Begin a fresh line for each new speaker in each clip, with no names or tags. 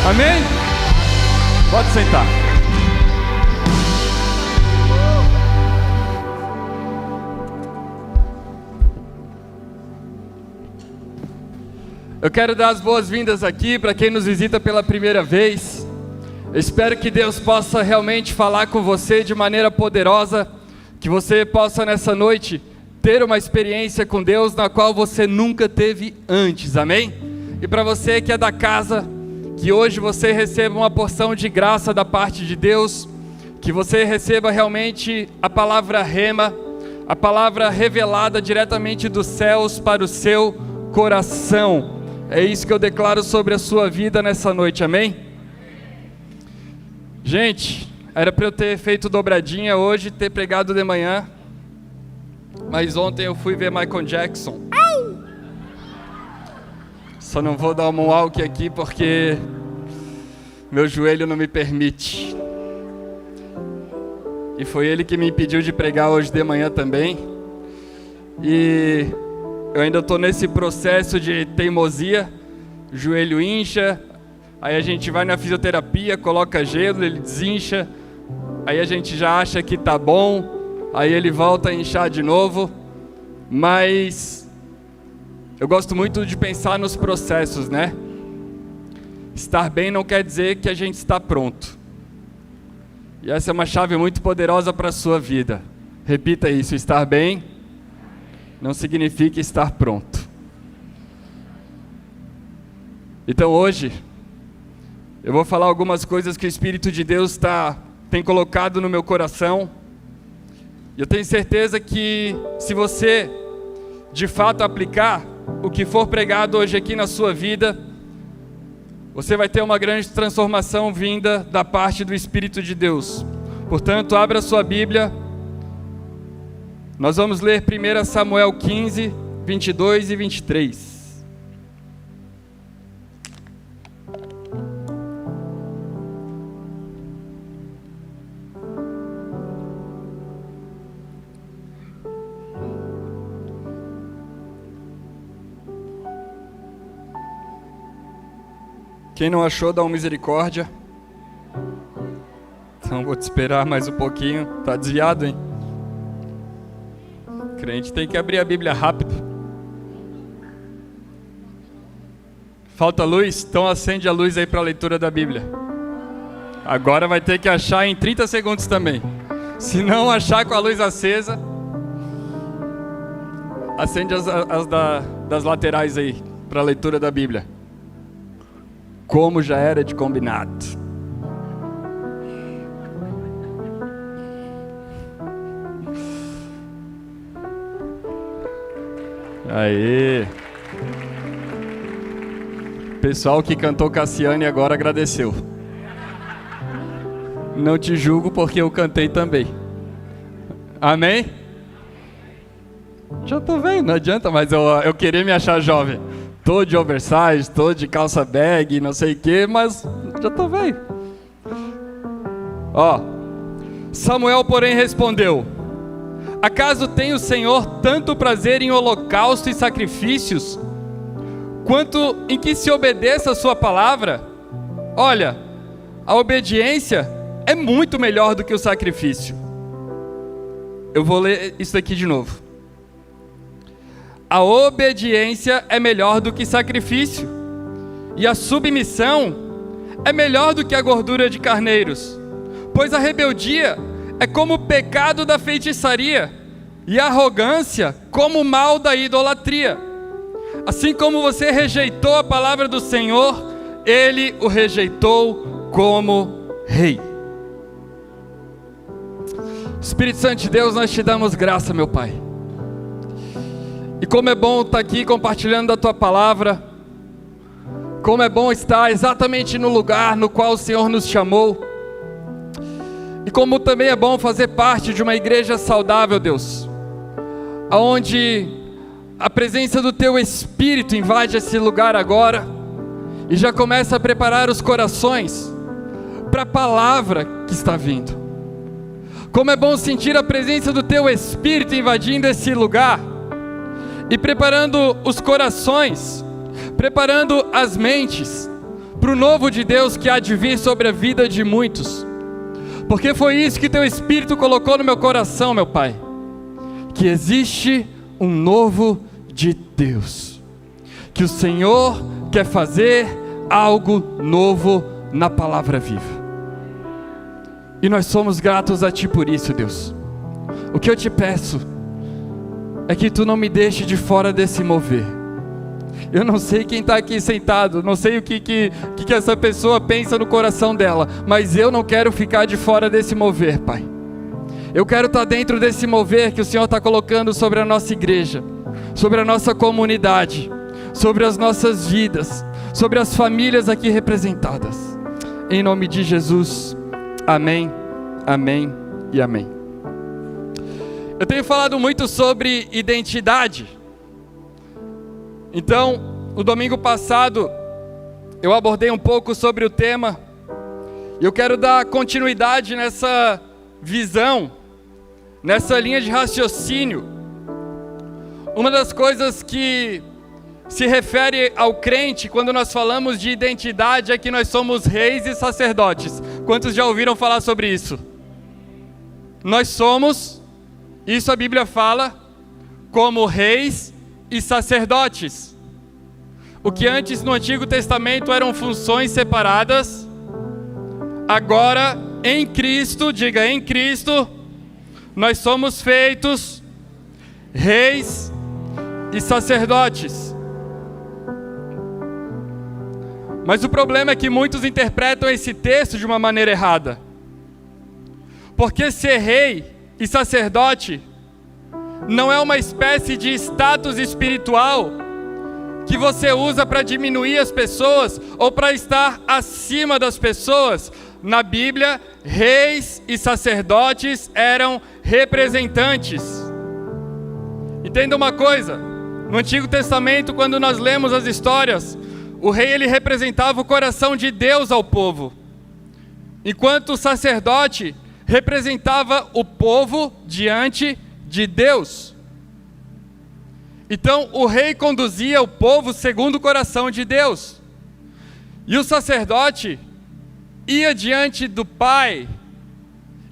Amém? Pode sentar. Eu quero dar as boas-vindas aqui para quem nos visita pela primeira vez. Eu espero que Deus possa realmente falar com você de maneira poderosa, que você possa nessa noite ter uma experiência com Deus na qual você nunca teve antes, amém? E para você que é da casa, que hoje você receba uma porção de graça da parte de Deus, que você receba realmente a palavra rema, a palavra revelada diretamente dos céus para o seu coração. É isso que eu declaro sobre a sua vida nessa noite, amém? Gente, era para eu ter feito dobradinha hoje, ter pregado de manhã, mas ontem eu fui ver Michael Jackson. Só não vou dar um moonwalk aqui porque meu joelho não me permite. E foi ele que me impediu de pregar hoje de manhã também. E eu ainda estou nesse processo de teimosia, o joelho incha, aí a gente vai na fisioterapia, coloca gelo, ele desincha, aí a gente já acha que tá bom, aí ele volta a inchar de novo, mas eu gosto muito de pensar nos processos, né? Estar bem não quer dizer que a gente está pronto. E essa é uma chave muito poderosa para a sua vida. Repita isso, estar bem não significa estar pronto. Então hoje, eu vou falar algumas coisas que o Espírito de Deus tem colocado no meu coração. E eu tenho certeza que se você, de fato, aplicar o que for pregado hoje aqui na sua vida, você vai ter uma grande transformação vinda da parte do Espírito de Deus. Portanto, abra sua Bíblia. Nós vamos ler 1 Samuel 15, 22 e 23. Quem não achou, dá uma misericórdia. Então vou te esperar mais um pouquinho. Tá desviado, hein? O crente tem que abrir a Bíblia rápido. Falta luz? Então acende a luz aí para a leitura da Bíblia. Agora vai ter que achar em 30 segundos também. Se não achar com a luz acesa, acende das laterais aí para a leitura da Bíblia. Como já era de combinado. Aê! Pessoal que cantou Cassiane agora agradeceu. Não te julgo porque eu cantei também. Amém? Já tô vendo, não adianta mais eu querer me achar jovem. Tô de oversize, tô de calça bag, não sei o que, mas já tô velho. Samuel, porém, respondeu: acaso tem o Senhor tanto prazer em holocausto e sacrifícios, quanto em que se obedeça a sua palavra? Olha, a obediência é muito melhor do que o sacrifício. Eu vou ler isso aqui de novo. A obediência é melhor do que sacrifício, e a submissão é melhor do que a gordura de carneiros, pois a rebeldia é como o pecado da feitiçaria, e a arrogância como o mal da idolatria. Assim como você rejeitou a palavra do Senhor, Ele o rejeitou como rei. Espírito Santo de Deus, nós te damos graça, meu Pai. E como é bom estar aqui compartilhando da Tua palavra, como é bom estar exatamente no lugar no qual o Senhor nos chamou, e como também é bom fazer parte de uma igreja saudável, Deus, onde a presença do Teu Espírito invade esse lugar agora, e já começa a preparar os corações para a palavra que está vindo. Como é bom sentir a presença do Teu Espírito invadindo esse lugar, e preparando os corações, preparando as mentes, para o novo de Deus que há de vir sobre a vida de muitos. Porque foi isso que Teu Espírito colocou no meu coração, meu Pai, que existe um novo de Deus, que o Senhor quer fazer algo novo na palavra viva. E nós somos gratos a Ti por isso, Deus. O que eu te peço é que Tu não me deixe de fora desse mover. Eu não sei quem está aqui sentado, não sei o que essa pessoa pensa no coração dela, mas eu não quero ficar de fora desse mover, Pai. Eu quero estar dentro desse mover que o Senhor está colocando sobre a nossa igreja, sobre a nossa comunidade, sobre as nossas vidas, sobre as famílias aqui representadas. Em nome de Jesus, amém, amém e amém. Eu tenho falado muito sobre identidade. Então, no domingo passado, eu abordei um pouco sobre o tema, e eu quero dar continuidade nessa visão, nessa linha de raciocínio. Uma das coisas que se refere ao crente, quando nós falamos de identidade, é que nós somos reis e sacerdotes. Quantos já ouviram falar sobre isso? Nós somos, isso a Bíblia fala, como reis e sacerdotes. O que antes no Antigo Testamento eram funções separadas, agora em Cristo, diga em Cristo, nós somos feitos reis e sacerdotes. Mas o problema é que muitos interpretam esse texto de uma maneira errada. Porque ser rei e sacerdote não é uma espécie de status espiritual que você usa para diminuir as pessoas ou para estar acima das pessoas. Na Bíblia, reis e sacerdotes eram representantes. Entenda uma coisa, no Antigo Testamento, quando nós lemos as histórias, o rei ele representava o coração de Deus ao povo, enquanto o sacerdote representava o povo diante de Deus. Então o rei conduzia o povo segundo o coração de Deus, e o sacerdote ia diante do Pai,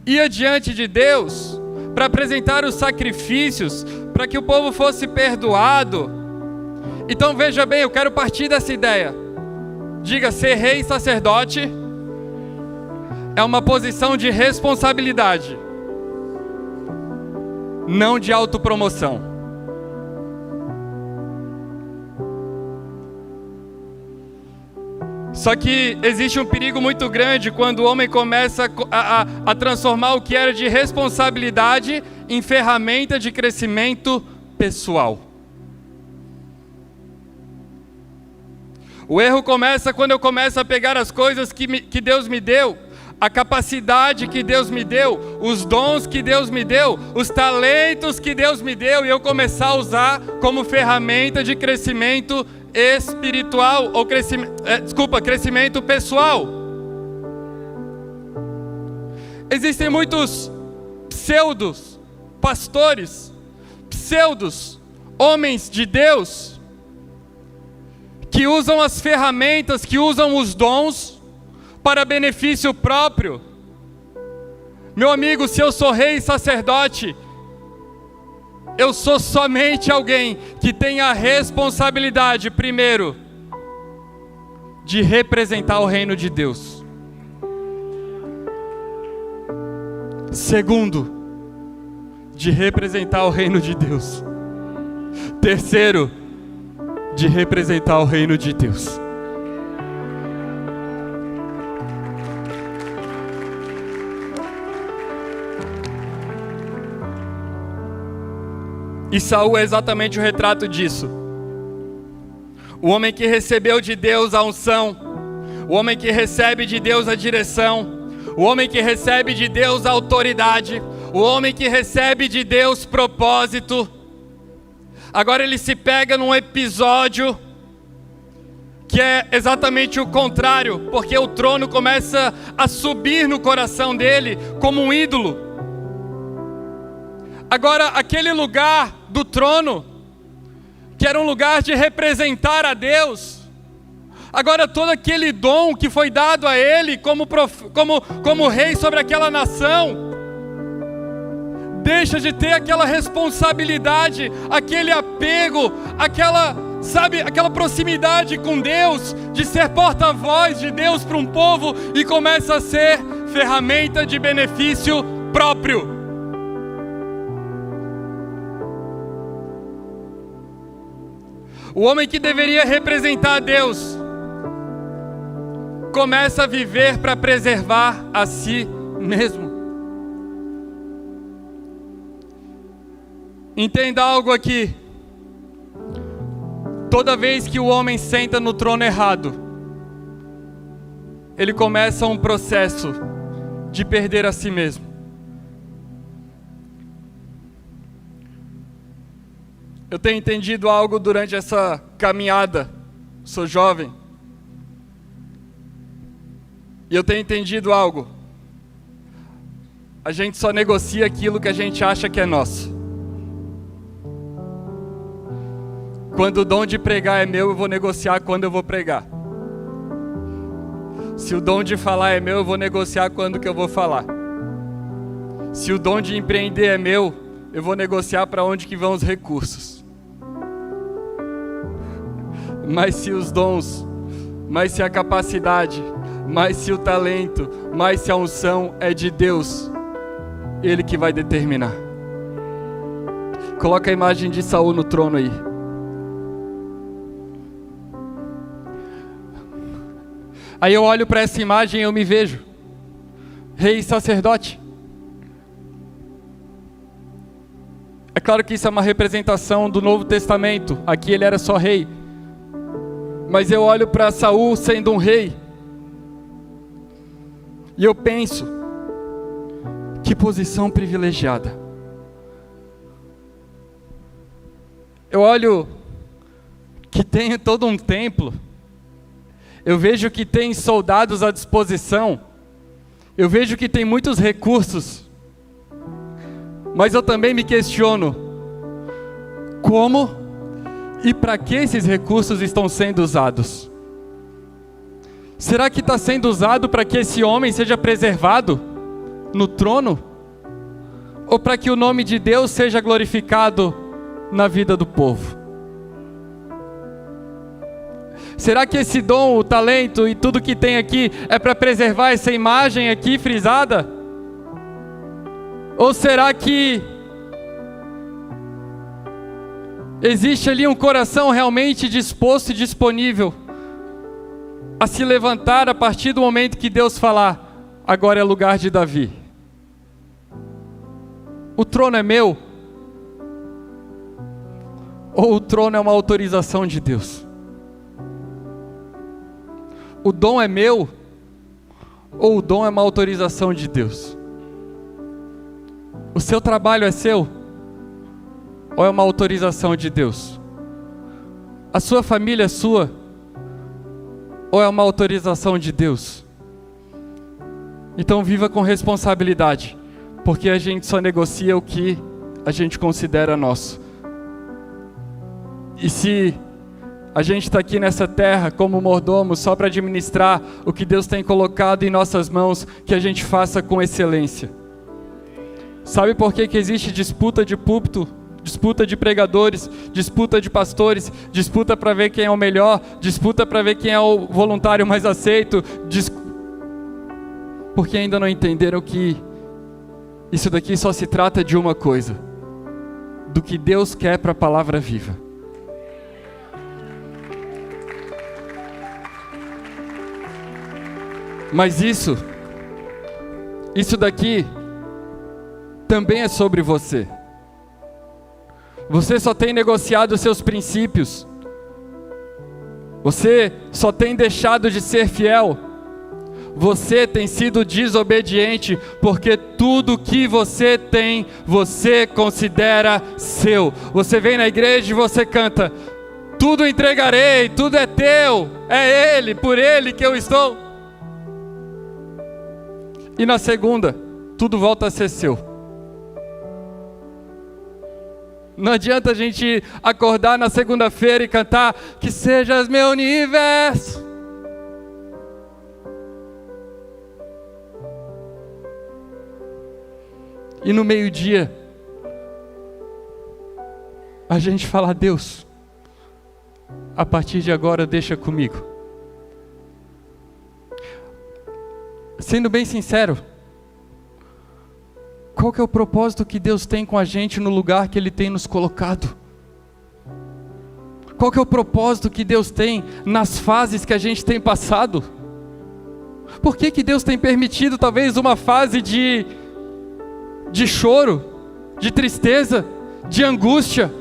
ia diante de Deus, para apresentar os sacrifícios, para que o povo fosse perdoado. Então veja bem, eu quero partir dessa ideia. Diga, ser rei e sacerdote é uma posição de responsabilidade, não de autopromoção. Só que existe um perigo muito grande quando o homem começa a transformar o que era de responsabilidade em ferramenta de crescimento pessoal. O erro começa quando eu começo a pegar as coisas que Deus me deu, a capacidade que Deus me deu, os dons que Deus me deu, os talentos que Deus me deu, e eu começar a usar como ferramenta de crescimento espiritual, ou crescimento pessoal. Existem muitos pseudos pastores, pseudos homens de Deus, que usam as ferramentas, que usam os dons para benefício próprio. Meu amigo, se eu sou rei e sacerdote, eu sou somente alguém que tem a responsabilidade, primeiro, de representar o reino de Deus. Segundo, de representar o reino de Deus. Terceiro, de representar o reino de Deus. E Saul é exatamente o retrato disso. O homem que recebeu de Deus a unção, o homem que recebe de Deus a direção, o homem que recebe de Deus a autoridade, o homem que recebe de Deus propósito. Agora ele se pega num episódio que é exatamente o contrário, porque o trono começa a subir no coração dele como um ídolo. Agora, aquele lugar do trono, que era um lugar de representar a Deus, Agora todo aquele dom que foi dado a ele como rei sobre aquela nação, deixa de ter aquela responsabilidade, aquele apego, aquela proximidade com Deus, de ser porta-voz de Deus para um povo, e começa a ser ferramenta de benefício próprio. O homem que deveria representar a Deus começa a viver para preservar a si mesmo. Entenda algo aqui. Toda vez que o homem senta no trono errado, ele começa um processo de perder a si mesmo. Eu tenho entendido algo durante essa caminhada. Sou jovem. E eu tenho entendido algo. A gente só negocia aquilo que a gente acha que é nosso. Quando o dom de pregar é meu, eu vou negociar quando eu vou pregar. Se o dom de falar é meu, eu vou negociar quando que eu vou falar. Se o dom de empreender é meu, eu vou negociar para onde que vão os recursos. Mas se os dons, mas se a capacidade, mas se o talento, mas se a unção é de Deus, Ele que vai determinar. Coloca a imagem de Saul no trono aí. Aí eu olho para essa imagem e eu me vejo rei e sacerdote. É claro que isso é uma representação do Novo Testamento. Aqui ele era só rei. Mas eu olho para Saul sendo um rei. E eu penso, que posição privilegiada. Eu olho que tem todo um templo. Eu vejo que tem soldados à disposição. Eu vejo que tem muitos recursos. Mas eu também me questiono, como e para que esses recursos estão sendo usados? Será que está sendo usado para que esse homem seja preservado no trono? Ou para que o nome de Deus seja glorificado na vida do povo? Será que esse dom, o talento e tudo que tem aqui é para preservar essa imagem aqui frisada? Ou será que existe ali um coração realmente disposto e disponível a se levantar a partir do momento que Deus falar, agora é lugar de Davi? O trono é meu? Ou o trono é uma autorização de Deus? O dom é meu? Ou o dom é uma autorização de Deus? O seu trabalho é seu? Ou é uma autorização de Deus? A sua família é sua? Ou é uma autorização de Deus? Então viva com responsabilidade, porque a gente só negocia o que a gente considera nosso. E se a gente está aqui nessa terra como mordomo só para administrar o que Deus tem colocado em nossas mãos, que a gente faça com excelência. Sabe por que existe disputa de púlpito? Disputa de pregadores, disputa de pastores, disputa para ver quem é o melhor, disputa para ver quem é o voluntário mais aceito, porque ainda não entenderam que isso daqui só se trata de uma coisa, do que Deus quer para a palavra viva. Mas isso daqui também é sobre você. Você só tem negociado os seus princípios. Você só tem deixado de ser fiel. Você tem sido desobediente, porque tudo que você tem, você considera seu. Você vem na igreja e você canta: tudo entregarei, tudo é teu, é Ele, por Ele que eu estou. E na segunda, tudo volta a ser seu. Não adianta a gente acordar na segunda-feira e cantar: que sejas meu universo, e no meio-dia a gente fala: Deus, a partir de agora deixa comigo. Sendo bem sincero, qual que é o propósito que Deus tem com a gente no lugar que Ele tem nos colocado? Qual que é o propósito que Deus tem nas fases que a gente tem passado? Por que que Deus tem permitido talvez uma fase de choro, de tristeza, de angústia?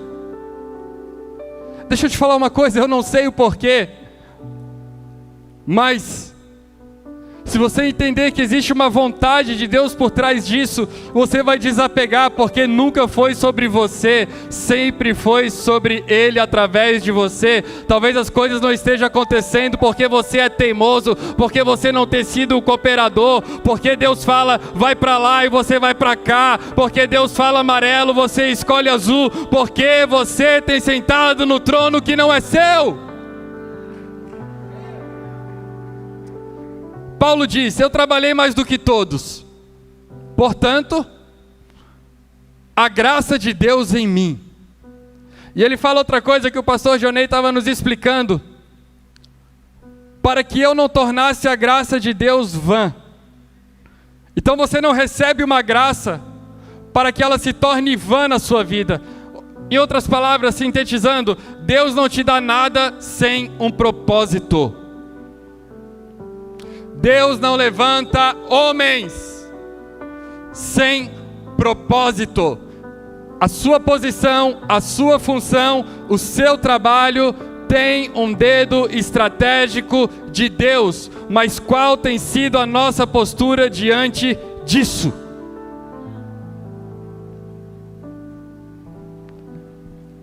Deixa eu te falar uma coisa, eu não sei o porquê, mas se você entender que existe uma vontade de Deus por trás disso, você vai desapegar, porque nunca foi sobre você, sempre foi sobre Ele através de você. Talvez as coisas não estejam acontecendo porque você é teimoso, porque você não tem sido o cooperador, porque Deus fala, vai para lá e você vai para cá, porque Deus fala amarelo, você escolhe azul, porque você tem sentado no trono que não é seu. Paulo disse: eu trabalhei mais do que todos, portanto, a graça de Deus em mim. E ele fala outra coisa que o pastor Jonei estava nos explicando: para que eu não tornasse a graça de Deus vã. Então você não recebe uma graça para que ela se torne vã na sua vida. Em outras palavras, sintetizando, Deus não te dá nada sem um propósito. Deus não levanta homens sem propósito. A sua posição, a sua função, o seu trabalho tem um dedo estratégico de Deus. Mas qual tem sido a nossa postura diante disso?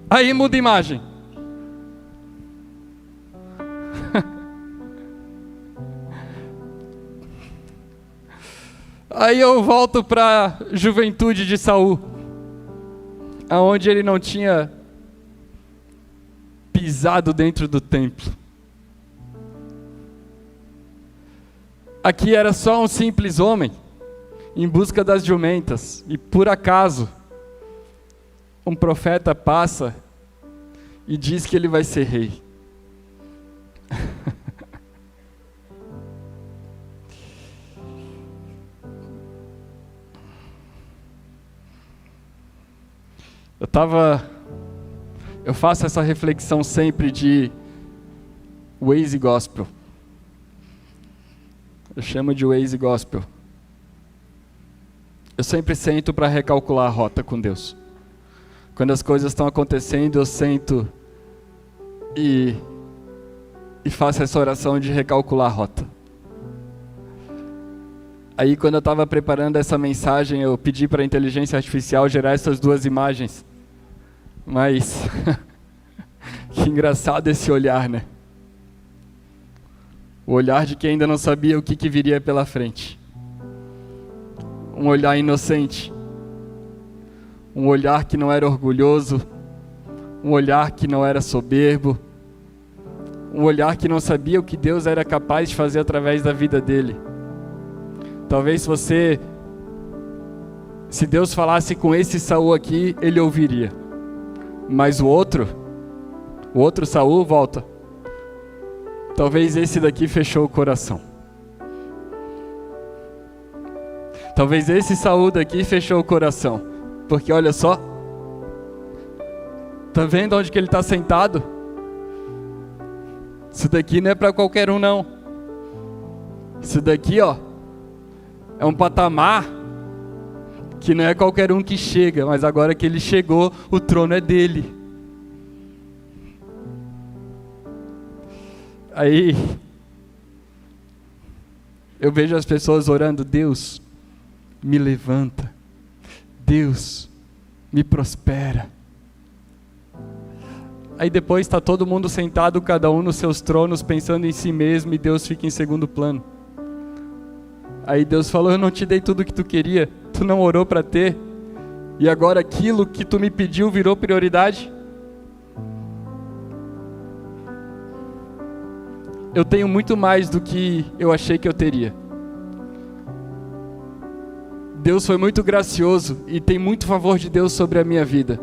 Aí muda a imagem. Aí eu volto para a juventude de Saul, aonde ele não tinha pisado dentro do templo. Aqui era só um simples homem, em busca das jumentas, e por acaso, um profeta passa e diz que ele vai ser rei. Eu faço essa reflexão sempre de Waze Gospel. Eu chamo de Waze Gospel. Eu sempre sento para recalcular a rota com Deus. Quando as coisas estão acontecendo, eu sento e faço essa oração de recalcular a rota. Aí quando eu estava preparando essa mensagem, eu pedi para a inteligência artificial gerar essas duas imagens. Mas, que engraçado esse olhar, né? O olhar de quem ainda não sabia o que viria pela frente. Um olhar inocente. Um olhar que não era orgulhoso. Um olhar que não era soberbo. Um olhar que não sabia o que Deus era capaz de fazer através da vida dele. Talvez se Deus falasse com esse Saul aqui, ele ouviria. Mas o outro Saul volta. Talvez esse daqui fechou o coração. Talvez esse Saul daqui fechou o coração. Porque olha só. Tá vendo onde que ele está sentado? Isso daqui não é para qualquer um não. Isso daqui, ó, é um patamar que não é qualquer um que chega, mas agora que ele chegou, o trono é dele. Aí, eu vejo as pessoas orando: Deus, me levanta. Deus, me prospera. Aí depois está todo mundo sentado, cada um nos seus tronos, pensando em si mesmo, e Deus fica em segundo plano. Aí Deus falou: eu não te dei tudo o que tu queria, tu não orou para ter, e agora aquilo que tu me pediu virou prioridade? Eu tenho muito mais do que eu achei que eu teria. Deus foi muito gracioso e tem muito favor de Deus sobre a minha vida.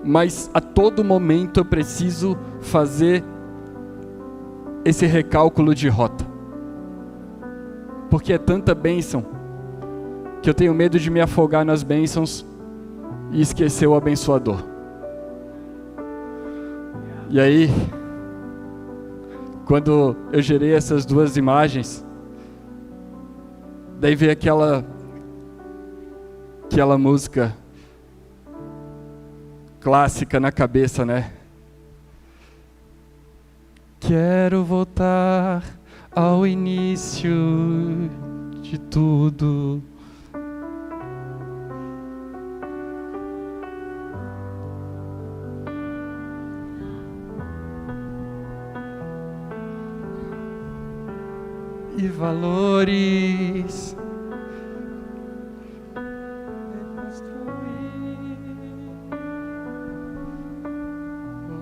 Mas a todo momento eu preciso fazer esse recálculo de rota. Porque é tanta bênção que eu tenho medo de me afogar nas bênçãos e esquecer o abençoador. E aí, quando eu gerei essas duas imagens, daí veio aquela música clássica na cabeça, né? Quero voltar ao início de tudo. E valores.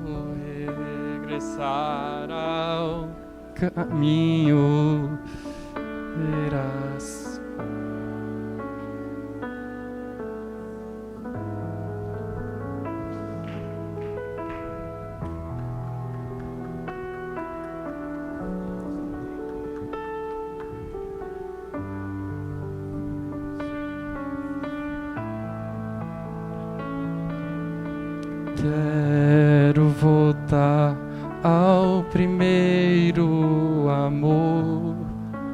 Vou regressar ao caminho, verás. Quero voltar ao primeiro amor,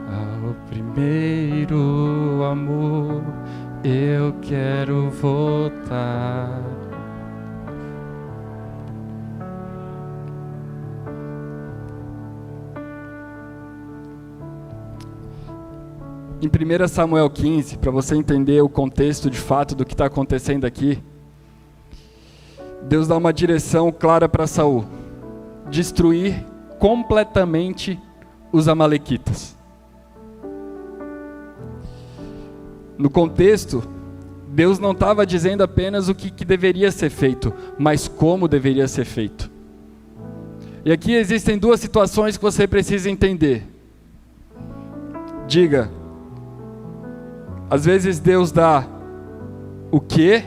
ao primeiro amor, eu quero voltar. Em 1 Samuel 15, para você entender o contexto de fato do que está acontecendo aqui, Deus dá uma direção clara para Saul: destruir completamente os amalequitas. No contexto, Deus não estava dizendo apenas o que deveria ser feito, mas como deveria ser feito. E aqui existem duas situações que você precisa entender. Diga, às vezes Deus dá o quê?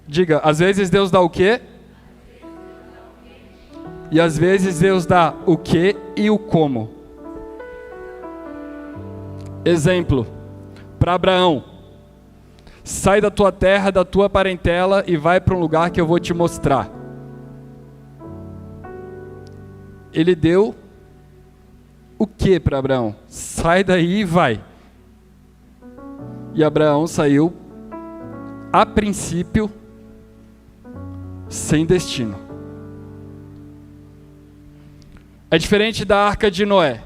Diga, às vezes Deus dá o quê? E às vezes Deus dá o quê e o como. Exemplo, para Abraão: sai da tua terra, da tua parentela e vai para um lugar que eu vou te mostrar. Ele deu o que para Abraão? Sai daí e vai. E Abraão saiu, a princípio, sem destino. É diferente da Arca de Noé,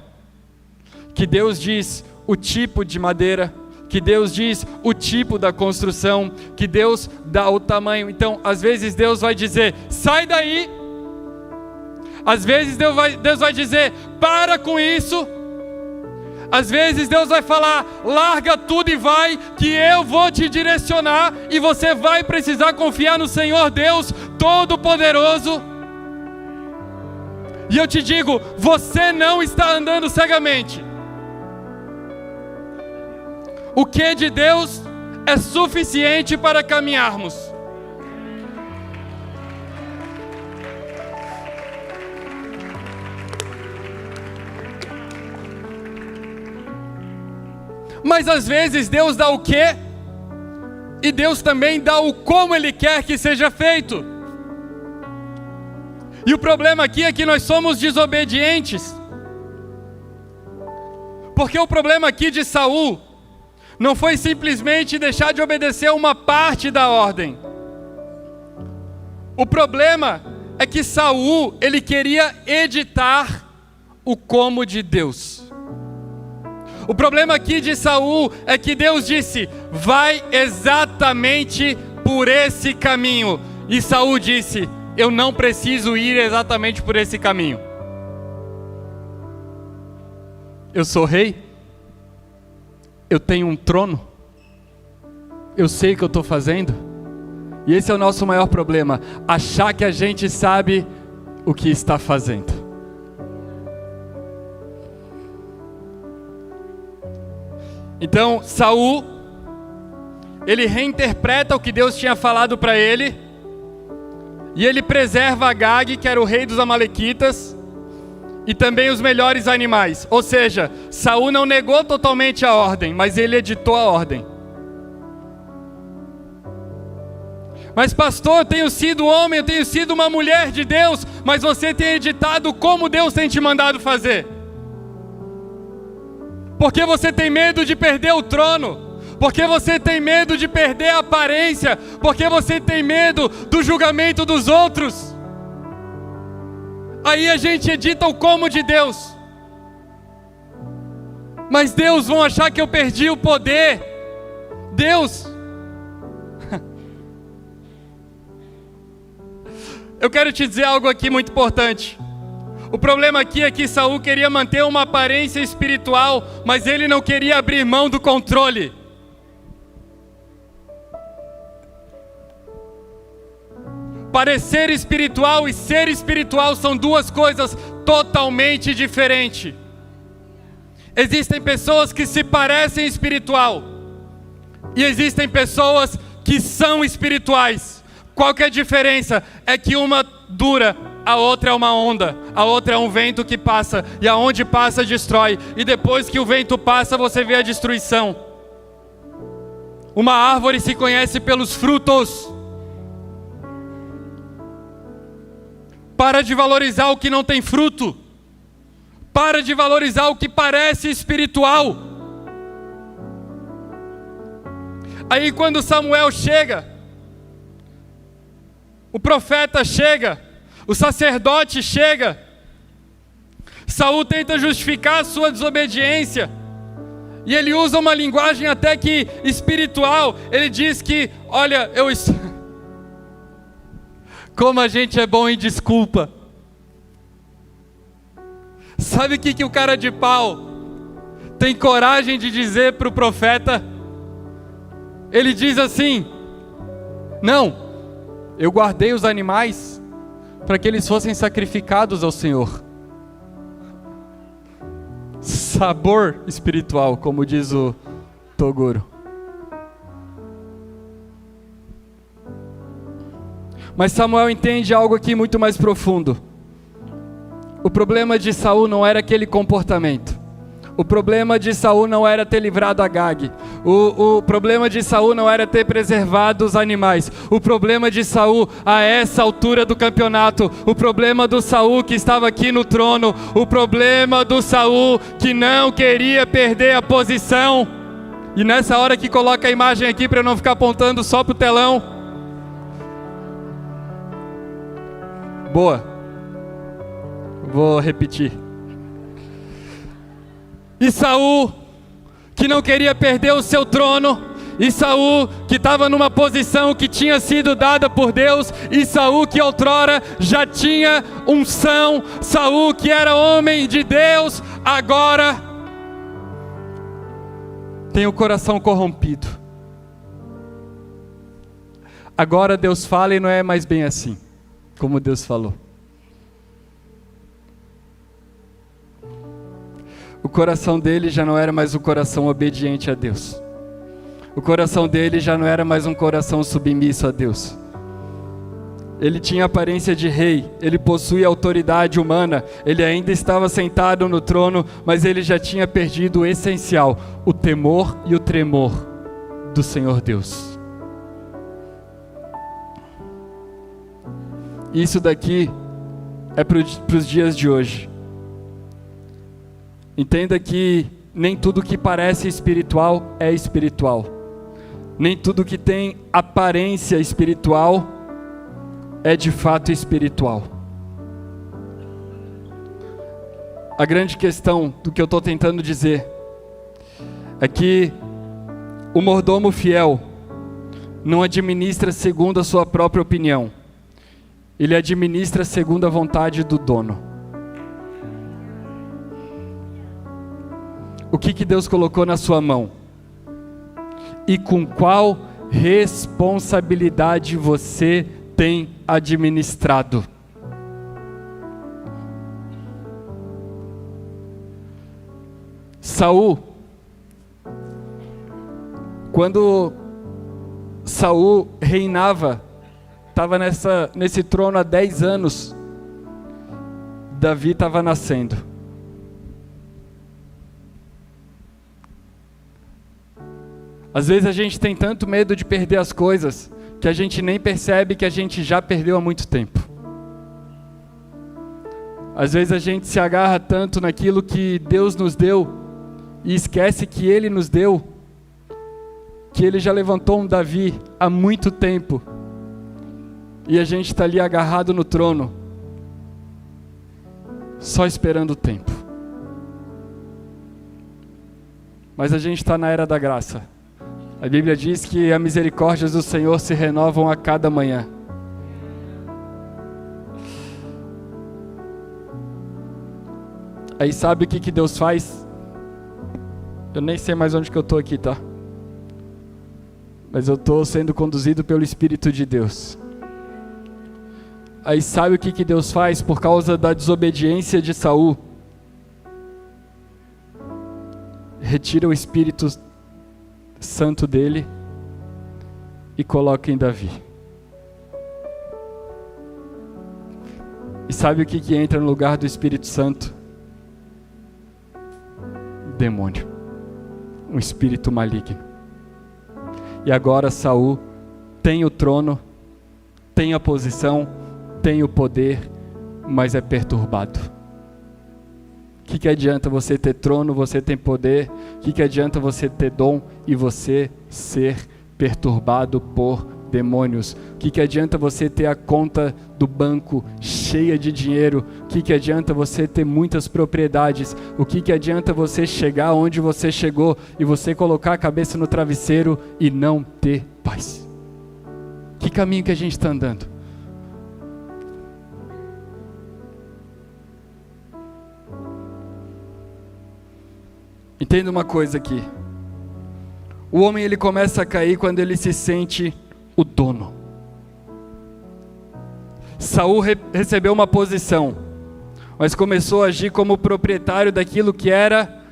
que Deus diz o tipo de madeira, que Deus diz o tipo da construção, que Deus dá o tamanho. Então, às vezes Deus vai dizer, sai daí. Às vezes Deus vai dizer, para com isso. Às vezes Deus vai falar, larga tudo e vai, que eu vou te direcionar, e você vai precisar confiar no Senhor Deus Todo-Poderoso. E eu te digo, você não está andando cegamente. O que de Deus é suficiente para caminharmos. Mas às vezes Deus dá o quê? E Deus também dá o como Ele quer que seja feito. E o problema aqui é que nós somos desobedientes. Porque o problema aqui de Saul não foi simplesmente deixar de obedecer uma parte da ordem. O problema é que Saul, ele queria editar o como de Deus. O problema aqui de Saul é que Deus disse, vai exatamente por esse caminho. E Saul disse, eu não preciso ir exatamente por esse caminho. Eu sou rei, eu tenho um trono, eu sei o que eu estou fazendo. E esse é o nosso maior problema, achar que a gente sabe o que está fazendo. Então, Saul, ele reinterpreta o que Deus tinha falado para ele, e ele preserva Agag, que era o rei dos amalequitas, e também os melhores animais. Ou seja, Saul não negou totalmente a ordem, mas ele editou a ordem. Mas pastor, eu tenho sido homem, eu tenho sido uma mulher de Deus, mas você tem editado como Deus tem te mandado fazer. Porque você tem medo de perder o trono, porque você tem medo de perder a aparência, porque você tem medo do julgamento dos outros. Aí a gente edita o como de Deus. Mas Deus, vão achar que eu perdi o poder. Deus, eu quero te dizer algo aqui muito importante. O problema aqui é que Saul queria manter uma aparência espiritual, mas ele não queria abrir mão do controle. Parecer espiritual e ser espiritual são duas coisas totalmente diferentes. Existem pessoas que se parecem espiritual, e existem pessoas que são espirituais. Qual que é a diferença? É que uma dura, a outra é uma onda, a outra é um vento que passa, e aonde passa destrói, e depois que o vento passa você vê a destruição. Uma árvore se conhece pelos frutos. Para de valorizar o que não tem fruto, para de valorizar o que parece espiritual. Aí quando Samuel chega, o profeta chega, o sacerdote chega, Saul tenta justificar a sua desobediência, e ele usa uma linguagem até que espiritual. Ele diz que, olha, como a gente é bom em desculpa. Sabe o que o cara de pau tem coragem de dizer para o profeta? Ele diz assim: não, eu guardei os animais para que eles fossem sacrificados ao Senhor. Sabor espiritual, como diz o Toguro. Mas Samuel entende algo aqui muito mais profundo. O problema de Saul não era aquele comportamento. O problema de Saul não era ter livrado Agag. O problema de Saul não era ter preservado os animais. O problema de Saul, a essa altura do campeonato, o problema do Saul que estava aqui no trono, o problema do Saul que não queria perder a posição. E nessa hora que coloca a imagem aqui para eu não ficar apontando só para o telão. Boa. Vou repetir. E Saul, que não queria perder o seu trono, e Saul, que estava numa posição que tinha sido dada por Deus, e Saul, que outrora já tinha unção, Saul, que era homem de Deus, agora tem o coração corrompido. Agora Deus fala e não é mais bem assim, como Deus falou. O coração dele já não era mais um coração obediente a Deus. O coração dele já não era mais um coração submisso a Deus. Ele tinha aparência de rei, ele possuía autoridade humana, ele ainda estava sentado no trono, mas ele já tinha perdido o essencial, o temor e o tremor do Senhor Deus. Isso daqui é para os dias de hoje. Entenda que nem tudo que parece espiritual é espiritual. Nem tudo que tem aparência espiritual é de fato espiritual. A grande questão do que eu estou tentando dizer é que o mordomo fiel não administra segundo a sua própria opinião. Ele administra segundo a vontade do dono. O que Deus colocou na sua mão? E com qual responsabilidade você tem administrado? Saul Quando Saul reinava, estava nesse trono há 10 anos, Davi estava nascendo. Às vezes a gente tem tanto medo de perder as coisas, que a gente nem percebe que a gente já perdeu há muito tempo. Às vezes a gente se agarra tanto naquilo que Deus nos deu, e esquece que Ele nos deu, que Ele já levantou um Davi há muito tempo, e a gente está ali agarrado no trono, só esperando o tempo. Mas a gente está na era da graça. A Bíblia diz que as misericórdias do Senhor se renovam a cada manhã. Aí sabe o que Deus faz? Eu nem sei mais onde que eu estou aqui, tá? Mas eu estou sendo conduzido pelo Espírito de Deus. Aí sabe o que Deus faz por causa da desobediência de Saul? Retira o Espírito Santo dele e coloca em Davi. E sabe o que entra no lugar do Espírito Santo? Demônio, um espírito maligno. E agora Saul tem o trono, tem a posição, tem o poder, mas é perturbado. O que adianta você ter trono, você ter poder? O que adianta você ter dom e você ser perturbado por demônios? O que adianta você ter a conta do banco cheia de dinheiro? O que adianta você ter muitas propriedades? O que adianta você chegar onde você chegou e você colocar a cabeça no travesseiro e não ter paz? Que caminho que a gente está andando? Entenda uma coisa aqui. O homem ele começa a cair quando ele se sente o dono. Saul recebeu uma posição, mas começou a agir como proprietário daquilo que era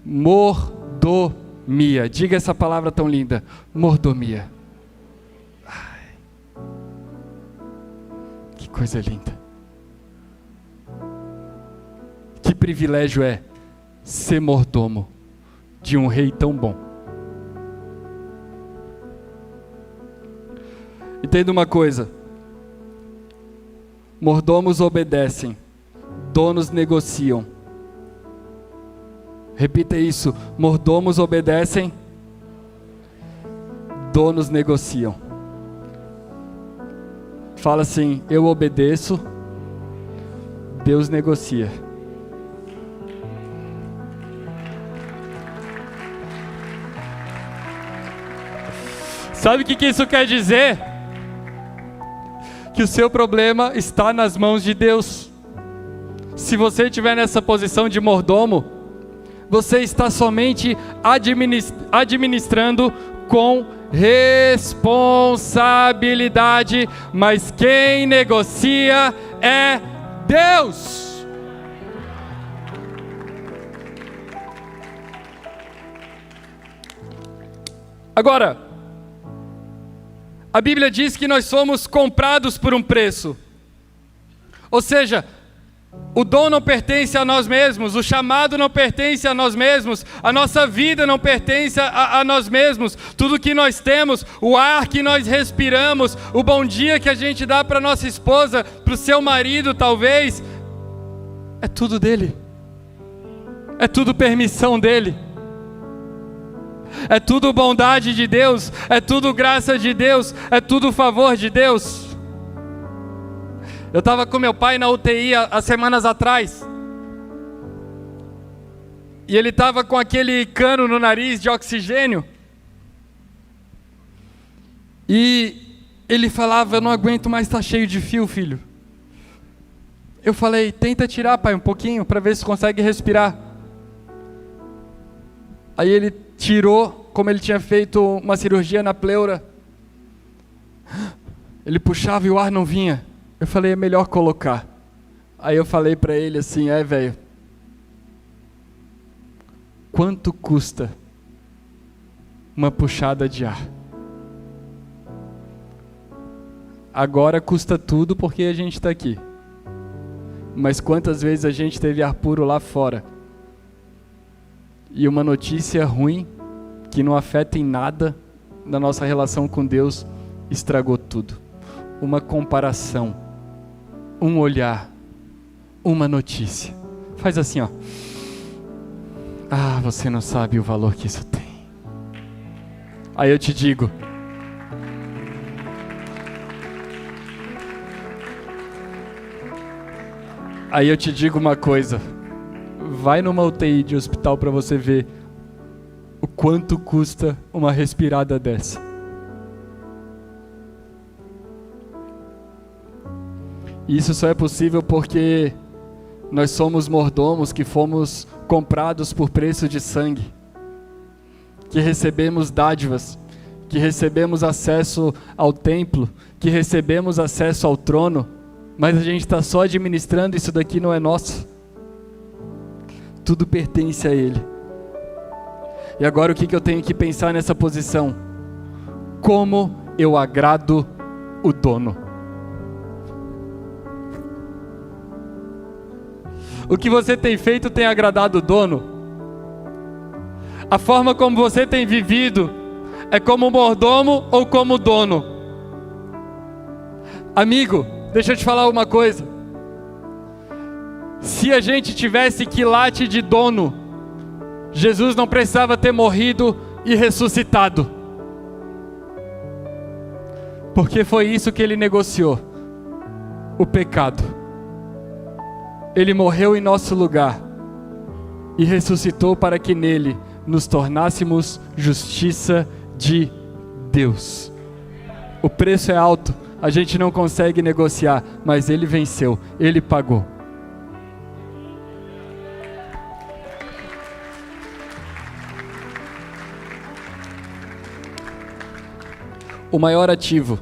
mordomia. Diga essa palavra tão linda, mordomia. Ai, que coisa linda. Que privilégio é ser mordomo de um rei tão bom. Entenda uma coisa: mordomos obedecem, donos negociam. Repita isso: mordomos obedecem, donos negociam. Fala assim: eu obedeço, Deus negocia. Sabe o que isso quer dizer? Que o seu problema está nas mãos de Deus. Se você estiver nessa posição de mordomo, você está somente administrando com responsabilidade, mas quem negocia é Deus. Agora, a Bíblia diz que nós somos comprados por um preço. Ou seja, o dom não pertence a nós mesmos, o chamado não pertence a nós mesmos, a nossa vida não pertence a nós mesmos. Tudo que nós temos, o ar que nós respiramos, o bom dia que a gente dá para nossa esposa, para o seu marido talvez, é tudo dele. É tudo permissão dele. É tudo bondade de Deus, é tudo graça de Deus, é tudo favor de Deus. Eu estava com meu pai na UTI há semanas atrás, e ele estava com aquele cano no nariz de oxigênio, e ele falava: eu não aguento mais estar cheio de fio, filho. Eu falei: tenta tirar, pai, um pouquinho, para ver se consegue respirar. Aí ele tirou, como ele tinha feito uma cirurgia na pleura. Ele puxava e o ar não vinha. Eu falei: é melhor colocar. Aí eu falei para ele assim: velho, quanto custa uma puxada de ar. Agora custa tudo porque a gente está aqui. Mas quantas vezes a gente teve ar puro lá fora? E uma notícia ruim, que não afeta em nada na nossa relação com Deus, estragou tudo. Uma comparação, um olhar, uma notícia. Faz assim, ó. Ah, você não sabe o valor que isso tem. Aí eu te digo, uma coisa. Vai numa UTI de hospital para você ver o quanto custa uma respirada dessa. E isso só é possível porque nós somos mordomos que fomos comprados por preço de sangue, que recebemos dádivas, que recebemos acesso ao templo, que recebemos acesso ao trono, mas a gente está só administrando, isso daqui não é nosso. Tudo pertence a Ele. E agora o que eu tenho que pensar nessa posição? Como eu agrado o dono? O que você tem feito tem agradado o dono? A forma como você tem vivido é como mordomo ou como dono? Amigo, deixa eu te falar uma coisa. Se a gente tivesse quilate de dono, Jesus não precisava ter morrido e ressuscitado. Porque foi isso que Ele negociou. O pecado. Ele morreu em nosso lugar e ressuscitou para que nele nos tornássemos justiça de Deus. O preço é alto, a gente não consegue negociar, mas Ele venceu, Ele pagou. O maior ativo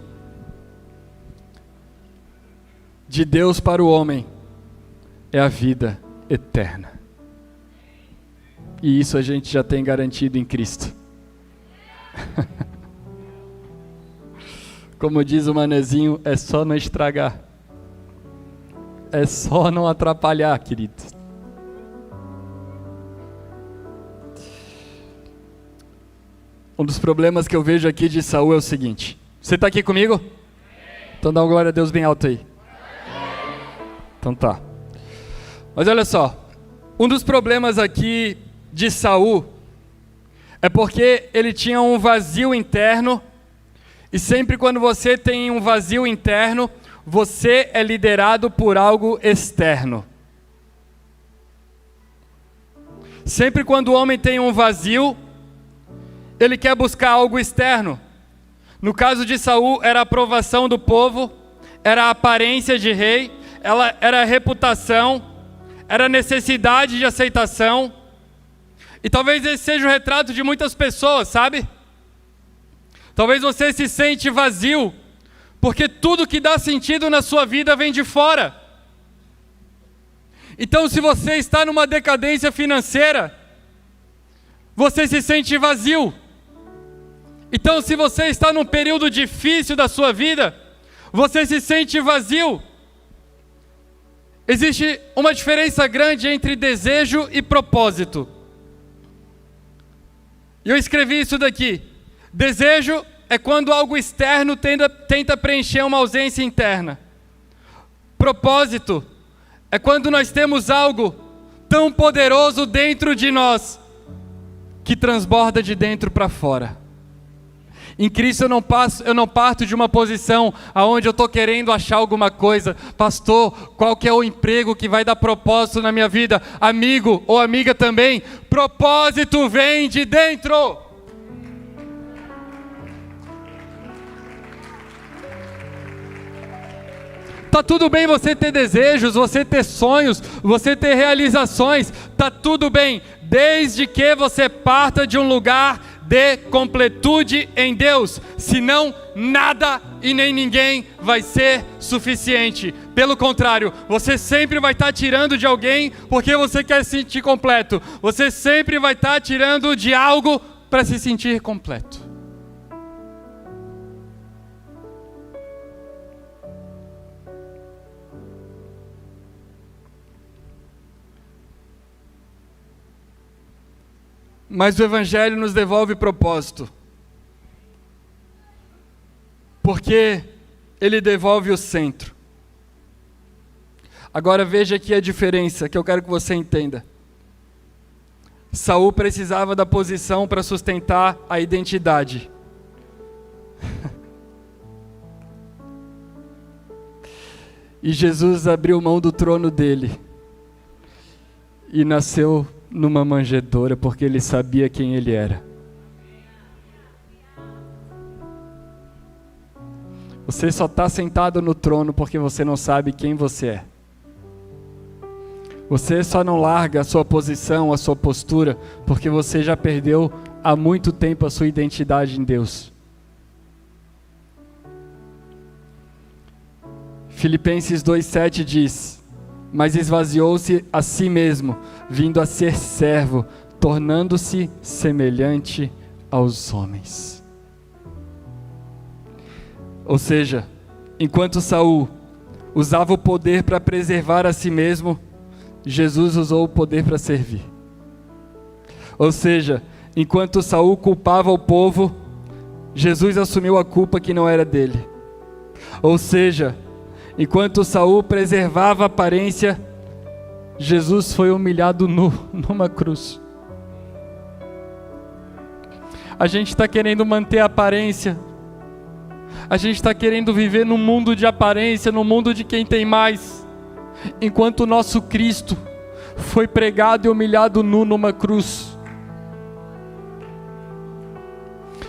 de Deus para o homem é a vida eterna. E isso a gente já tem garantido em Cristo. Como diz o manezinho, é só não estragar. É só não atrapalhar, queridos. Um dos problemas que eu vejo aqui de Saul é o seguinte. Você está aqui comigo? Então dá uma glória a Deus bem alto aí. Então tá. Mas olha só. Um dos problemas aqui de Saul é porque ele tinha um vazio interno. E sempre quando você tem um vazio interno, você é liderado por algo externo. Sempre quando o homem tem um vazio, ele quer buscar algo externo. No caso de Saul, era a aprovação do povo, era a aparência de rei, era a reputação, era a necessidade de aceitação. E talvez esse seja o retrato de muitas pessoas, sabe? Talvez você se sente vazio, porque tudo que dá sentido na sua vida vem de fora. Então, se você está numa decadência financeira, você se sente vazio. Então, se você está num período difícil da sua vida, você se sente vazio. Existe uma diferença grande entre desejo e propósito. E eu escrevi isso daqui. Desejo é quando algo externo tenta preencher uma ausência interna. Propósito é quando nós temos algo tão poderoso dentro de nós que transborda de dentro para fora. Em Cristo eu não parto de uma posição aonde eu estou querendo achar alguma coisa. Pastor, qual que é o emprego que vai dar propósito na minha vida? Amigo ou amiga também, propósito vem de dentro. Tá tudo bem você ter desejos, você ter sonhos, você ter realizações, tá tudo bem, desde que você parta de um lugar de completude em Deus, senão nada e nem ninguém vai ser suficiente. Pelo contrário, você sempre vai estar tirando de alguém porque você quer se sentir completo. Você sempre vai estar tirando de algo para se sentir completo. Mas o Evangelho nos devolve propósito, porque ele devolve o centro. Agora veja aqui a diferença que eu quero que você entenda. Saul precisava da posição para sustentar a identidade. E Jesus abriu mão do trono dele e nasceu numa manjedoura, porque ele sabia quem ele era. Você só está sentado no trono porque você não sabe quem você é. Você só não larga a sua posição, a sua postura, porque você já perdeu há muito tempo a sua identidade em Deus. Filipenses 2,7 diz: mas esvaziou-se a si mesmo, vindo a ser servo, tornando-se semelhante aos homens. Ou seja, enquanto Saul usava o poder para preservar a si mesmo, Jesus usou o poder para servir. Ou seja, enquanto Saul culpava o povo, Jesus assumiu a culpa que não era dele. Ou seja, enquanto Saul preservava a aparência, Jesus foi humilhado nu numa cruz. A gente está querendo manter a aparência. A gente está querendo viver num mundo de aparência, no mundo de quem tem mais. Enquanto o nosso Cristo foi pregado e humilhado nu numa cruz.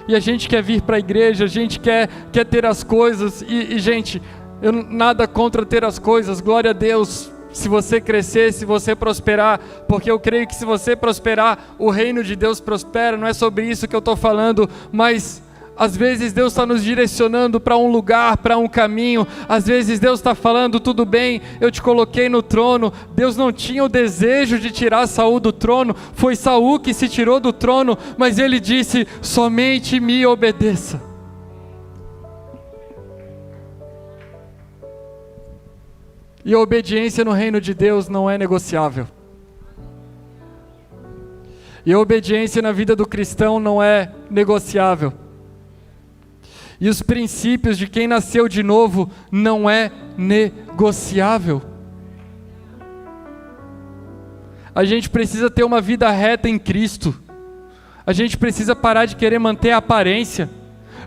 E a gente quer vir para a igreja, a gente quer ter as coisas. E gente, eu nada contra ter as coisas, glória a Deus. Se você crescer, se você prosperar, porque eu creio que se você prosperar, o reino de Deus prospera. Não é sobre isso que eu estou falando, mas às vezes Deus está nos direcionando para um lugar, para um caminho. Às vezes Deus está falando: tudo bem, eu te coloquei no trono. Deus não tinha o desejo de tirar Saul do trono, foi Saul que se tirou do trono, mas ele disse: somente me obedeça. E a obediência no reino de Deus não é negociável. E a obediência na vida do cristão não é negociável. E os princípios de quem nasceu de novo não é negociável. A gente precisa ter uma vida reta em Cristo. A gente precisa parar de querer manter a aparência.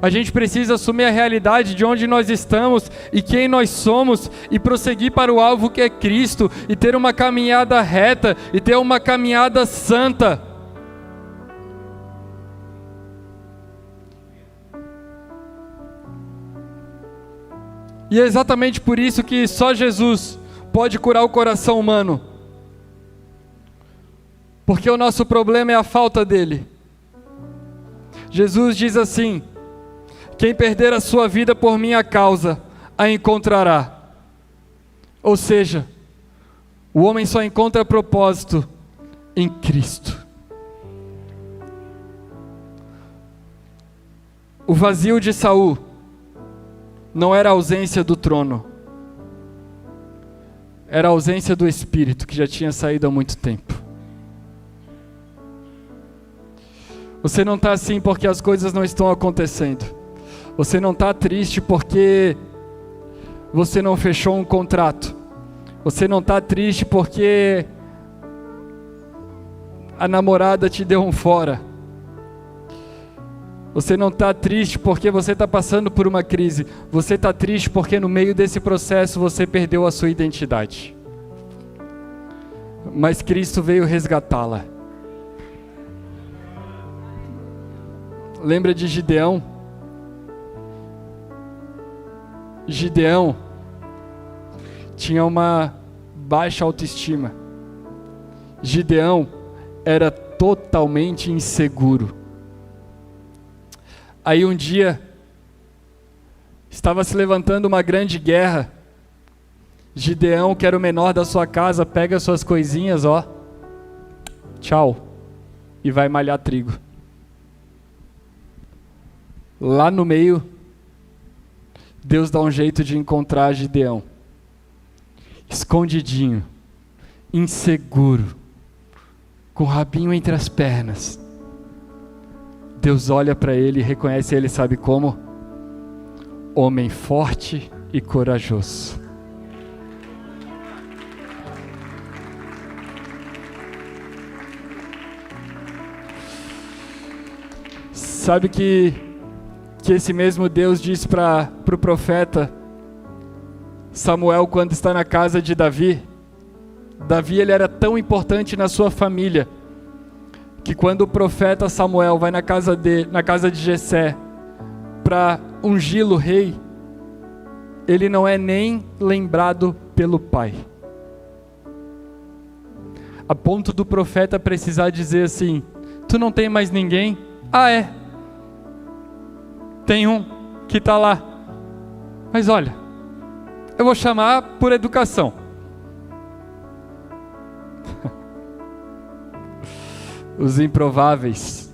A gente precisa assumir a realidade de onde nós estamos e quem nós somos e prosseguir para o alvo que é Cristo e ter uma caminhada reta e ter uma caminhada santa. E é exatamente por isso que só Jesus pode curar o coração humano. Porque o nosso problema é a falta dele. Jesus diz assim: quem perder a sua vida por minha causa, a encontrará. Ou seja, o homem só encontra propósito em Cristo. O vazio de Saul não era a ausência do trono, era a ausência do Espírito, que já tinha saído há muito tempo. Você não está assim porque as coisas não estão acontecendo. Você não está triste porque você não fechou um contrato. Você não está triste porque a namorada te deu um fora. Você não está triste porque você está passando por uma crise. Você está triste porque no meio desse processo você perdeu a sua identidade. Mas Cristo veio resgatá-la. Lembra de Gideão? Gideão tinha uma baixa autoestima. Gideão era totalmente inseguro. Aí um dia, estava se levantando uma grande guerra. Gideão, que era o menor da sua casa, pega suas coisinhas, tchau, e vai malhar trigo. lá no meio, Deus dá um jeito de encontrar Gideão. Escondidinho, inseguro, com o rabinho entre as pernas. Deus olha para ele e reconhece ele, sabe como? Homem forte e corajoso. Sabe que esse mesmo Deus diz para o profeta Samuel, quando está na casa de Davi, ele era tão importante na sua família, que quando o profeta Samuel vai na casa de Jessé para ungí-lo rei, ele não é nem lembrado pelo pai. A ponto do profeta precisar dizer assim: tu não tem mais ninguém? Ah, é. Tem um que está lá. Mas olha, eu vou chamar por educação. Os improváveis.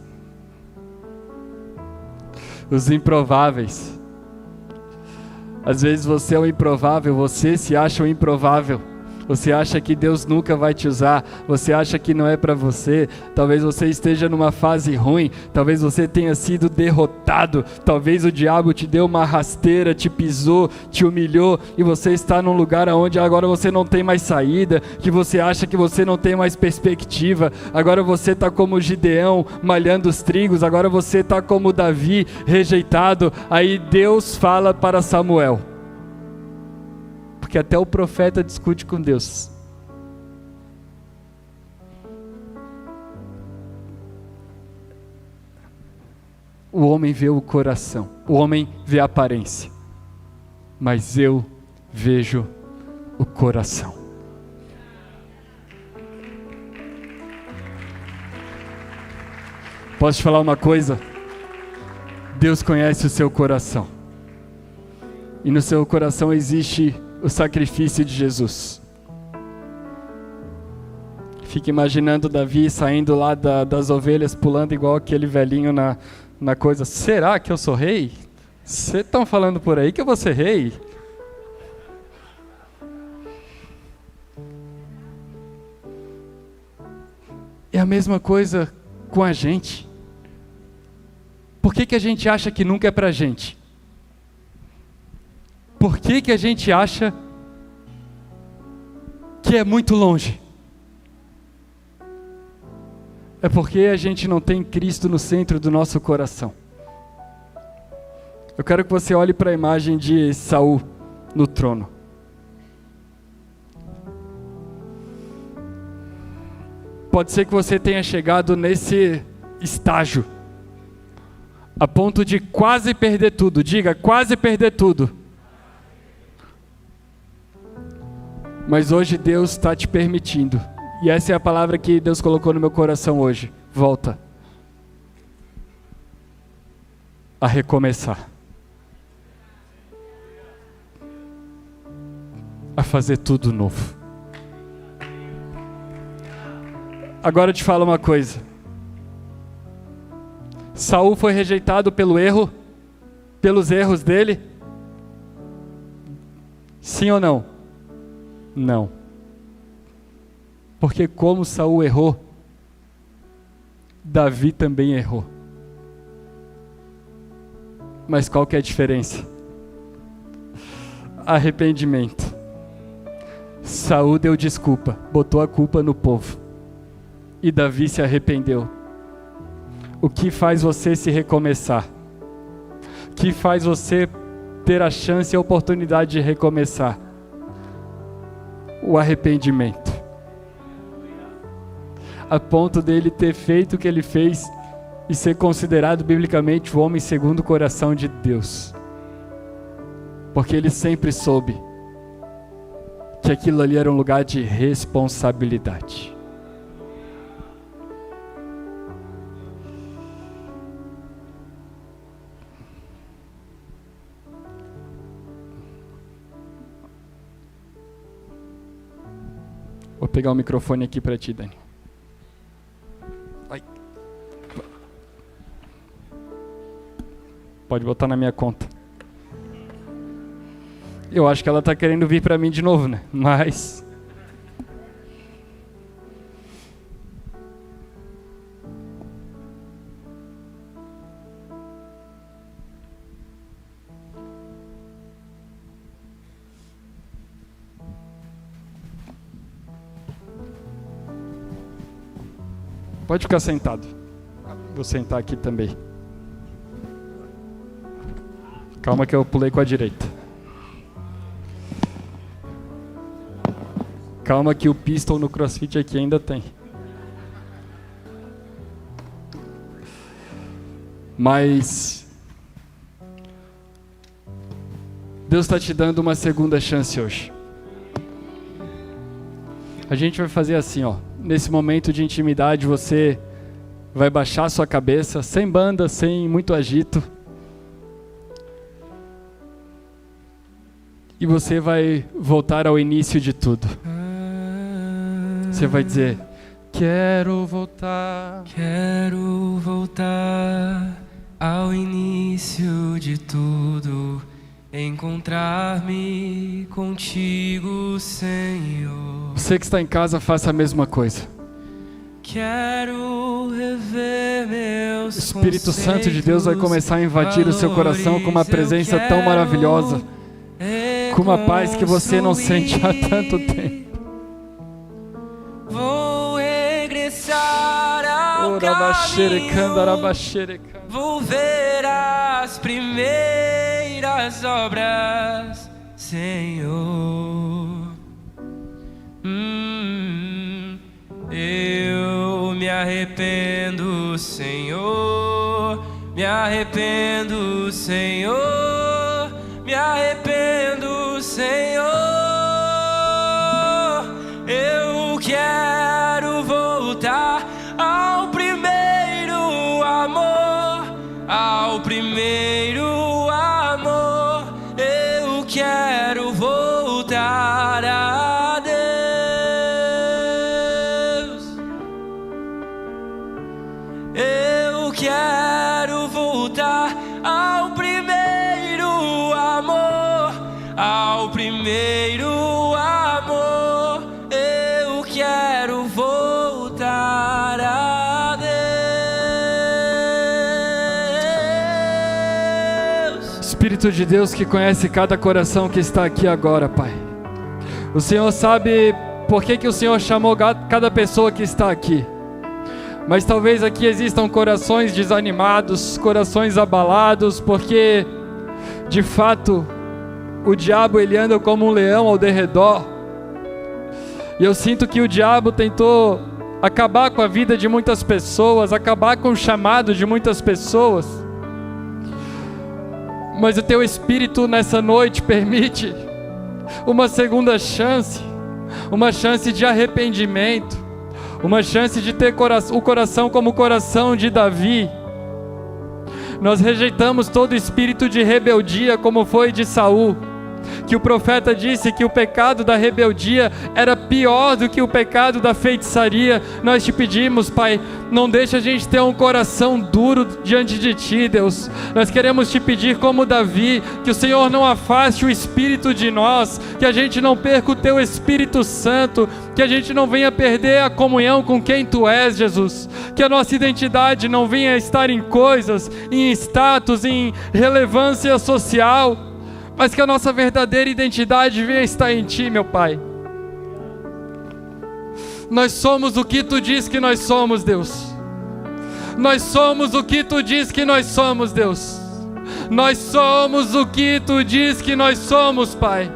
Às vezes você é o improvável, você se acha o improvável. Você acha que Deus nunca vai te usar, você acha que não é para você, talvez você esteja numa fase ruim, talvez você tenha sido derrotado, talvez o diabo te deu uma rasteira, te pisou, te humilhou, e você está num lugar onde agora você não tem mais saída, que você acha que você não tem mais perspectiva, agora você está como Gideão, malhando os trigos, agora você está como Davi, rejeitado. Aí Deus fala para Samuel, porque até o profeta discute com Deus. O homem vê o coração, o homem vê a aparência, mas eu vejo o coração. Posso te falar uma coisa? Deus conhece o seu coração, e no seu coração existe o sacrifício de Jesus. Fica imaginando Davi saindo lá das ovelhas, pulando igual aquele velhinho na coisa. Será que eu sou rei? Vocês estão falando por aí que eu vou ser rei? É a mesma coisa com a gente. Por que a gente acha que nunca é pra gente? Por que a gente acha que é muito longe? É porque a gente não tem Cristo no centro do nosso coração. Eu quero que você olhe para a imagem de Saul no trono. Pode ser que você tenha chegado nesse estágio, a ponto de quase perder tudo. Diga, quase perder tudo. Mas hoje Deus está te permitindo, e essa é a palavra que Deus colocou no meu coração hoje: volta a recomeçar, a fazer tudo novo. Agora eu te falo uma coisa: Saul foi rejeitado pelos erros dele? Sim ou não? Não. Porque como Saul errou, Davi também errou. Mas qual que é a diferença? Arrependimento. Saul deu desculpa, botou a culpa no povo, e Davi se arrependeu. O que faz você se recomeçar? O que faz você ter a chance e a oportunidade de recomeçar? O arrependimento. A ponto dele ter feito o que ele fez e ser considerado biblicamente o homem segundo o coração de Deus. Porque ele sempre soube que aquilo ali era um lugar de responsabilidade. Vou pegar o microfone aqui para ti, Dani. Vai. pode botar na minha conta. Eu acho que ela está querendo vir para mim de novo, né? Mas... Pode ficar sentado. Vou sentar aqui também. Calma que eu pulei com a direita. Calma que o pistol no CrossFit aqui ainda tem. Mas Deus está te dando uma segunda chance hoje. A gente vai fazer assim, ó. Nesse momento de intimidade, você vai baixar sua cabeça, sem banda, sem muito agito. E você vai voltar ao início de tudo. Você vai dizer: quero voltar ao início de tudo, encontrar-me contigo, Senhor. Você que está em casa, faça a mesma coisa. Quero rever meus conceitos. O Espírito Santo de Deus vai começar a invadir o seu coração com uma presença tão maravilhosa, com uma paz que você não sente há tanto tempo. Vou regressar ao caminho, vou ver as primeiras obras, Senhor. Eu me arrependo, Senhor, me arrependo, Senhor, me arrependo, Senhor. Eu quero voltar ao primeiro amor, ao primeiro amor. Eu quero voltar a Deus. Eu quero voltar ao primeiro amor, ao primeiro amor. Eu quero voltar a Deus. Espírito de Deus que conhece cada coração que está aqui agora, Pai. O Senhor sabe por que o Senhor chamou cada pessoa que está aqui. Mas talvez aqui existam corações desanimados, corações abalados, porque de fato o diabo ele anda como um leão ao derredor. E eu sinto que o diabo tentou acabar com a vida de muitas pessoas, acabar com o chamado de muitas pessoas. Mas o teu Espírito nessa noite permite uma segunda chance, uma chance de arrependimento, uma chance de ter o coração como o coração de Davi. Nós rejeitamos todo espírito de rebeldia como foi de Saul, que o profeta disse que o pecado da rebeldia era pior do que o pecado da feitiçaria. Nós te pedimos, Pai, não deixa a gente ter um coração duro diante de Ti, Deus. Nós queremos te pedir como Davi, que o Senhor não afaste o Espírito de nós, que a gente não perca o Teu Espírito Santo, que a gente não venha perder a comunhão com quem Tu és, Jesus, que a nossa identidade não venha estar em coisas, em status, em relevância social, mas que a nossa verdadeira identidade venha estar em Ti, meu Pai. Nós somos o que Tu diz que nós somos, Deus. Nós somos o que Tu diz que nós somos, Deus. Nós somos o que Tu diz que nós somos, Pai.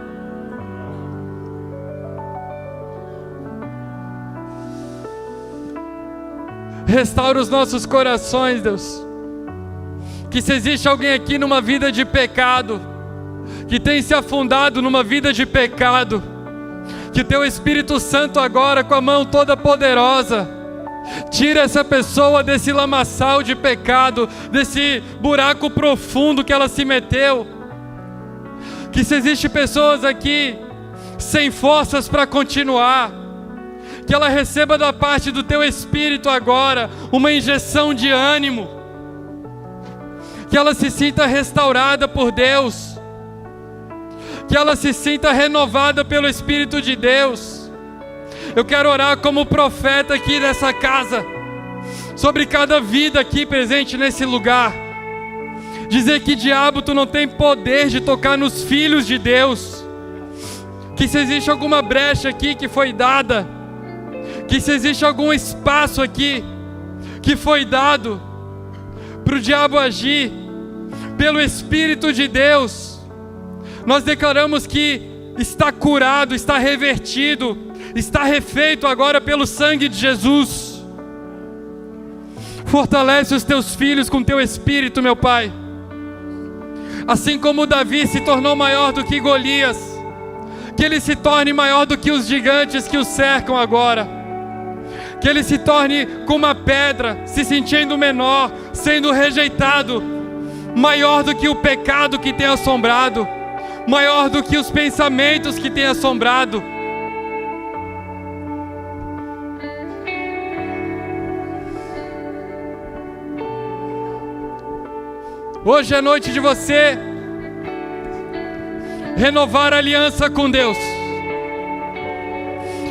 Restaura os nossos corações, Deus. Que se existe alguém aqui numa vida de pecado, que tem se afundado numa vida de pecado, que o Teu Espírito Santo agora, com a mão toda poderosa, tira essa pessoa desse lamaçal de pecado, desse buraco profundo que ela se meteu. Que se existe pessoas aqui sem forças para continuar, que ela receba da parte do Teu Espírito agora uma injeção de ânimo. que ela se sinta restaurada por Deus, que ela se sinta renovada pelo Espírito de Deus. Eu quero orar como profeta aqui nessa casa, sobre cada vida aqui presente nesse lugar, dizer que diabo, tu não tem poder de tocar nos filhos de Deus, que se existe alguma brecha aqui que foi dada, que se existe algum espaço aqui que foi dado para o diabo agir, pelo Espírito de Deus, nós declaramos que está curado, está revertido, está refeito agora pelo sangue de Jesus. Fortalece os teus filhos com teu Espírito, meu Pai. Assim como Davi se tornou maior do que Golias, que ele se torne maior do que os gigantes que o cercam agora. Que ele se torne como uma pedra, se sentindo menor, sendo rejeitado, maior do que o pecado que tem assombrado, maior do que os pensamentos que tem assombrado. Hoje é noite de você renovar a aliança com Deus.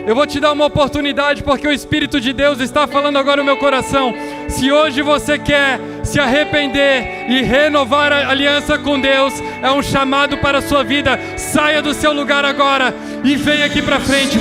Eu vou te dar uma oportunidade, porque o Espírito de Deus está falando agora no meu coração. Se hoje você quer se arrepender e renovar a aliança com Deus, é um chamado para a sua vida. Saia do seu lugar agora e venha aqui para frente.